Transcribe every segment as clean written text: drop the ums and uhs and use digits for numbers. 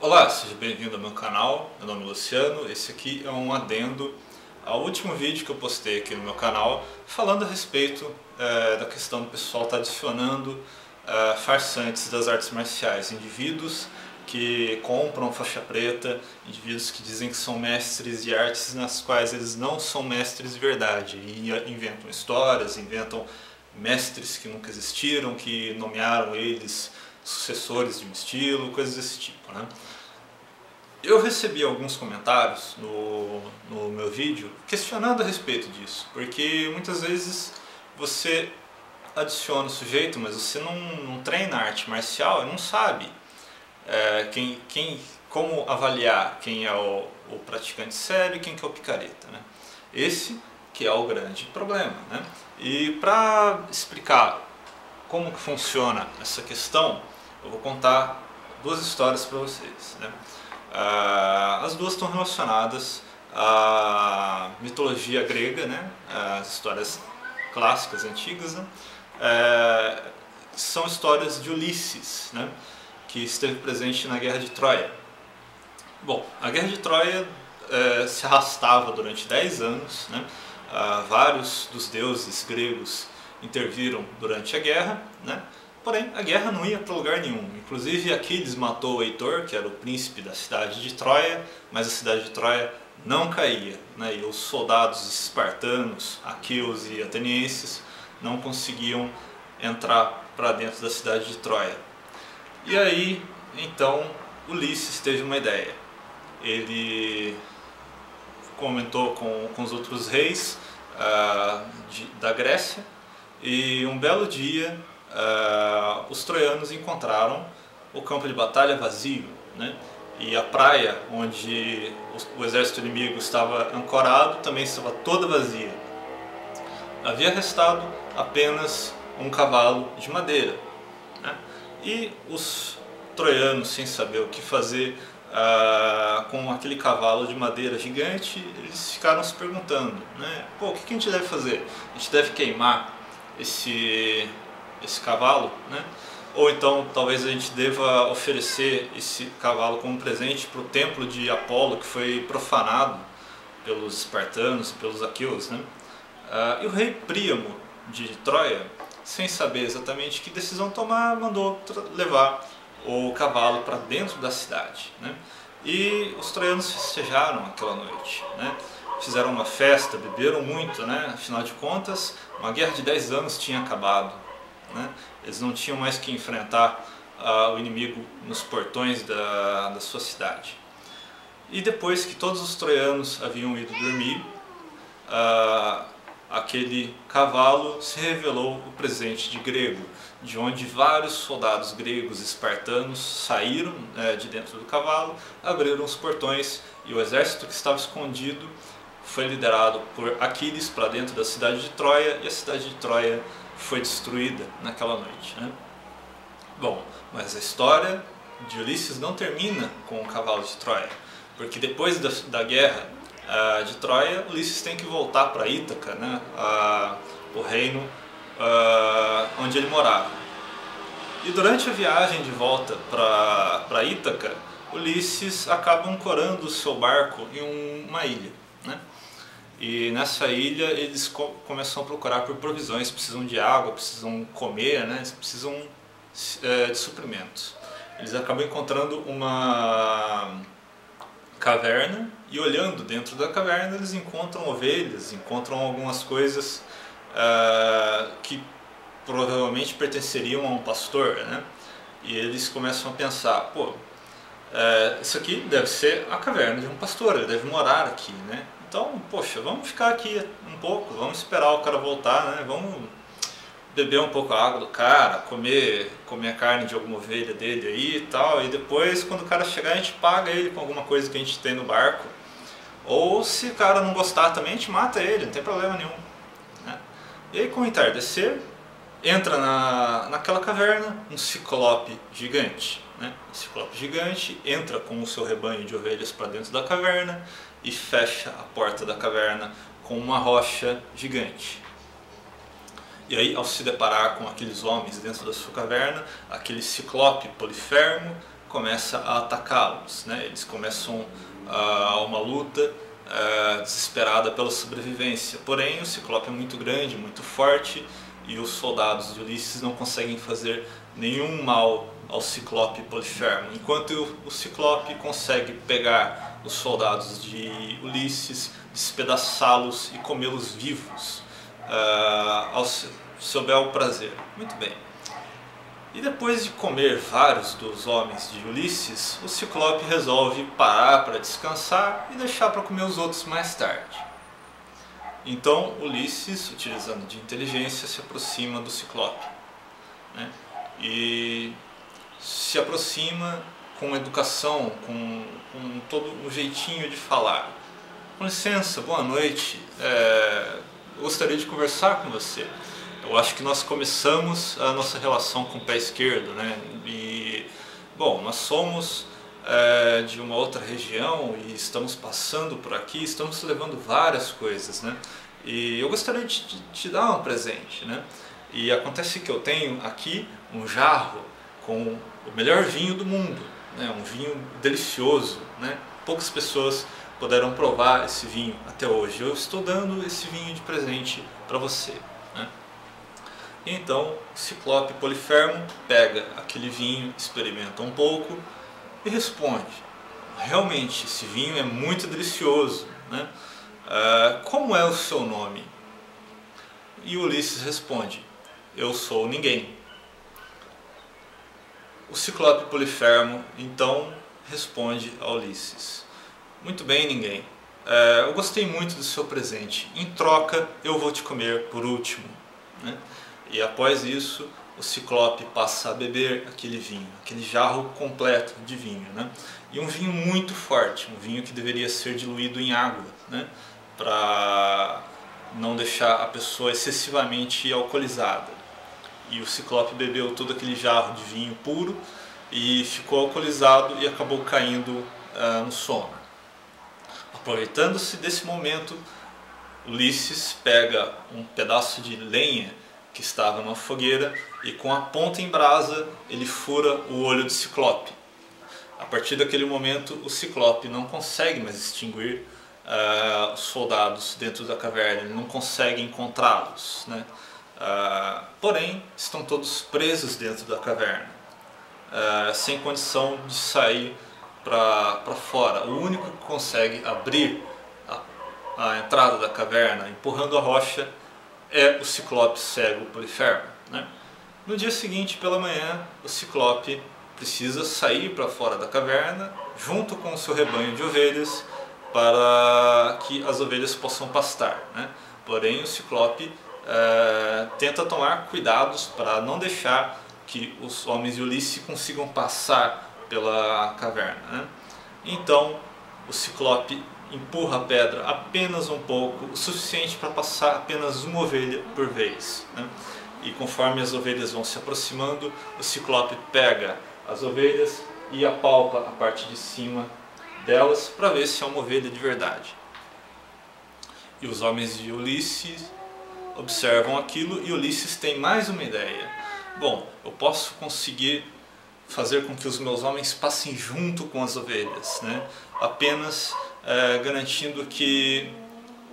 Olá, seja bem-vindo ao meu canal, meu nome é Luciano, esse aqui é um adendo ao último vídeo que eu postei aqui no meu canal falando a respeito da questão do pessoal estar adicionando farsantes das artes marciais, indivíduos que compram faixa preta, indivíduos que dizem que são mestres de artes nas quais eles não são mestres de verdade e inventam histórias, inventam mestres que nunca existiram, que nomearam eles sucessores de um estilo, coisas desse tipo, né? Eu recebi alguns comentários no meu vídeo questionando a respeito disso, porque muitas vezes você adiciona o sujeito, mas você não treina arte marcial e não sabe como avaliar quem é o praticante sério e quem que é o picareta, né? Esse que é o grande problema, né? E para explicar como que funciona essa questão, eu vou contar duas histórias para vocês, né? As duas estão relacionadas à mitologia grega, né? As histórias clássicas, antigas, né? São histórias de Ulisses, né? Que esteve presente na Guerra de Troia. Bom, a Guerra de Troia se arrastava durante 10 anos, né? Vários dos deuses gregos interviram durante a guerra, né? Porém, a guerra não ia para lugar nenhum. Inclusive, Aquiles matou o Heitor, que era o príncipe da cidade de Troia, mas a cidade de Troia não caía, né? E os soldados espartanos, aqueus e atenienses não conseguiam entrar para dentro da cidade de Troia. E aí, então, Ulisses teve uma ideia. Ele comentou com os outros reis da Grécia e um belo dia os troianos encontraram o campo de batalha vazio, né? E a praia onde o exército inimigo estava ancorado também estava toda vazia. Havia restado apenas um cavalo de madeira, né? E os troianos, sem saber o que fazer com aquele cavalo de madeira gigante, eles ficaram se perguntando, né? Pô, o que a gente deve fazer? A gente deve queimar esse cavalo, né? Ou então talvez a gente deva oferecer esse cavalo como presente para o templo de Apolo, que foi profanado pelos espartanos, pelos aqueus, né? E o rei Príamo de Troia, sem saber exatamente que decisão tomar, mandou levar o cavalo para dentro da cidade, né? E os troianos festejaram aquela noite, né? Fizeram uma festa, beberam muito, né? Afinal de contas, uma guerra de 10 anos tinha acabado, né? Eles não tinham mais que enfrentar o inimigo nos portões da sua cidade. E depois que todos os troianos haviam ido dormir, aquele cavalo se revelou o presente de grego, de onde vários soldados gregos espartanos saíram de dentro do cavalo, abriram os portões e o exército que estava escondido foi liderado por Aquiles para dentro da cidade de Troia, e a cidade de Troia foi destruída naquela noite, né? Bom, mas a história de Ulisses não termina com o cavalo de Troia, porque depois da guerra de Troia, Ulisses tem que voltar para Ítaca, né? O reino onde ele morava. E durante a viagem de volta para Ítaca, Ulisses acaba ancorando o seu barco em uma ilha, né? E nessa ilha eles começam a procurar por provisões, precisam de água, precisam comer, né? Eles precisam de suprimentos. Eles acabam encontrando uma caverna e, olhando dentro da caverna, eles encontram ovelhas, encontram algumas coisas que provavelmente pertenceriam a um pastor, né? E eles começam a pensar, pô, isso aqui deve ser a caverna de um pastor, ele deve morar aqui, né? Então, poxa, vamos ficar aqui um pouco, vamos esperar o cara voltar, né? Vamos beber um pouco a água do cara, comer a carne de alguma ovelha dele aí e tal, e depois, quando o cara chegar, a gente paga ele com alguma coisa que a gente tem no barco. Ou se o cara não gostar também, a gente mata ele, não tem problema nenhum, né? E aí, com o entardecer, entra naquela caverna um ciclope gigante, né? Um ciclope gigante entra com o seu rebanho de ovelhas para dentro da caverna e fecha a porta da caverna com uma rocha gigante. E aí, ao se deparar com aqueles homens dentro da sua caverna, aquele ciclope Polifermo começa a atacá-los, né? Eles começam uma luta desesperada pela sobrevivência. Porém, o Ciclope é muito grande, muito forte, e os soldados de Ulisses não conseguem fazer nenhum mal ao Ciclope Polifermo, enquanto o Ciclope consegue pegar os soldados de Ulisses, despedaçá-los e comê-los vivos ao seu bel prazer. Muito bem. E depois de comer vários dos homens de Ulisses, o Ciclope resolve parar para descansar e deixar para comer os outros mais tarde. Então Ulisses, utilizando de inteligência, se aproxima do Ciclope, né? E se aproxima com educação, com todo um jeitinho de falar. Com licença, boa noite, eu gostaria de conversar com você. Eu acho que nós começamos a nossa relação com o pé esquerdo, né? E, bom, nós somos de uma outra região e estamos passando por aqui, estamos levando várias coisas, né? E eu gostaria de te dar um presente, né? E acontece que eu tenho aqui um jarro com o melhor vinho do mundo, né? Um vinho delicioso, né? Poucas pessoas puderam provar esse vinho até hoje. Eu estou dando esse vinho de presente para você, né? Então o Ciclope Polifermo pega aquele vinho, experimenta um pouco e responde: realmente esse vinho é muito delicioso, né? Como é o seu nome? E Ulisses responde: eu sou ninguém. O Ciclope Polifermo então responde a Ulisses: muito bem, ninguém. Eu gostei muito do seu presente. Em troca, eu vou te comer por último, né? E após isso, o Ciclope passa a beber aquele vinho, aquele jarro completo de vinho, né? E um vinho muito forte, um vinho que deveria ser diluído em água, né? Para não deixar a pessoa excessivamente alcoolizada. E o Ciclope bebeu todo aquele jarro de vinho puro e ficou alcoolizado e acabou caindo no sono. Aproveitando-se desse momento, Ulisses pega um pedaço de lenha que estava numa fogueira e com a ponta em brasa ele fura o olho do Ciclope. A partir daquele momento o Ciclope não consegue mais extinguir os soldados dentro da caverna, ele não consegue encontrá-los, né? Porém estão todos presos dentro da caverna, sem condição de sair para fora. O único que consegue abrir a entrada da caverna empurrando a rocha é o Ciclope cego Polifermo, né? No dia seguinte, pela manhã, o Ciclope precisa sair para fora da caverna junto com o seu rebanho de ovelhas para que as ovelhas possam pastar, né? Porém, o Ciclope tenta tomar cuidados para não deixar que os homens de Ulisses consigam passar pela caverna, né? Então, o Ciclope empurra a pedra apenas um pouco, o suficiente para passar apenas uma ovelha por vez, né? E conforme as ovelhas vão se aproximando, o Ciclope pega as ovelhas e apalpa a parte de cima delas para ver se é uma ovelha de verdade. E os homens de Ulisses observam aquilo e Ulisses tem mais uma ideia. Bom, eu posso conseguir fazer com que os meus homens passem junto com as ovelhas, né? Apenas garantindo que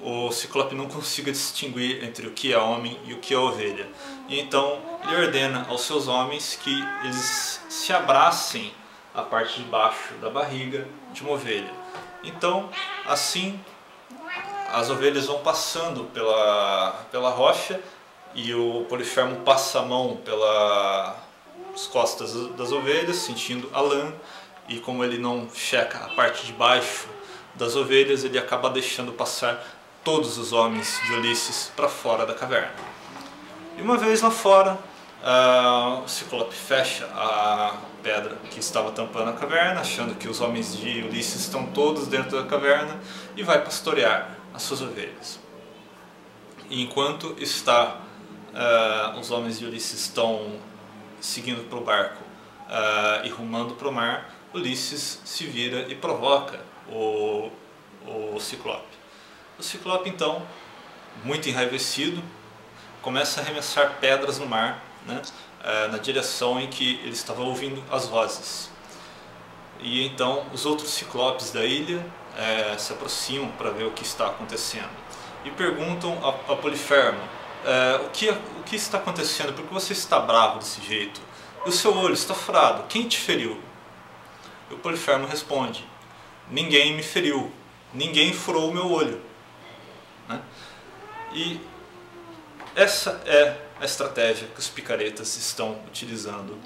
o Ciclope não consiga distinguir entre o que é homem e o que é ovelha. E então ele ordena aos seus homens que eles se abracem a parte de baixo da barriga de uma ovelha. Então, assim, as ovelhas vão passando pela rocha e o Polifermo passa a mão pelas costas das ovelhas, sentindo a lã, e como ele não checa a parte de baixo das ovelhas, ele acaba deixando passar todos os homens de Ulisses para fora da caverna. E uma vez lá fora, o Ciclope fecha a pedra que estava tampando a caverna, achando que os homens de Ulisses estão todos dentro da caverna, e vai pastorear as suas ovelhas. E enquanto os homens de Ulisses estão seguindo para o barco e rumando para o mar, Ulisses se vira e provoca o Ciclope. O Ciclope então, muito enraivecido, começa a arremessar pedras no mar, né, na direção em que ele estava ouvindo as vozes. E então os outros ciclopes da ilha se aproximam para ver o que está acontecendo e perguntam a Polifermo o que está acontecendo, por que você está bravo desse jeito? E o seu olho está furado, quem te feriu? E o Polifermo responde: ninguém me feriu, ninguém furou o meu olho. Né? E essa é a estratégia que os picaretas estão utilizando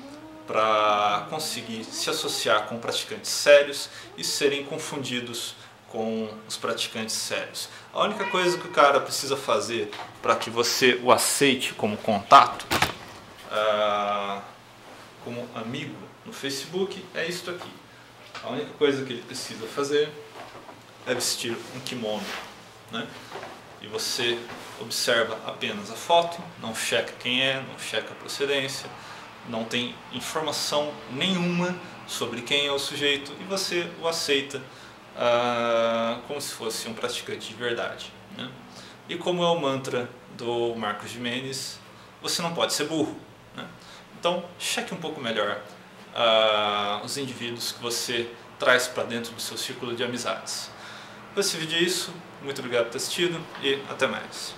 para conseguir se associar com praticantes sérios e serem confundidos com os praticantes sérios. A única coisa que o cara precisa fazer para que você o aceite como contato, como amigo no Facebook, é isto aqui. A única coisa que ele precisa fazer é vestir um kimono, né? E você observa apenas a foto, não checa quem é, não checa a procedência, não tem informação nenhuma sobre quem é o sujeito e você o aceita como se fosse um praticante de verdade, né? E como é o mantra do Marcos Gimenez, você não pode ser burro, né? Então cheque um pouco melhor os indivíduos que você traz para dentro do seu círculo de amizades. Para esse vídeo é isso, muito obrigado por ter assistido e até mais.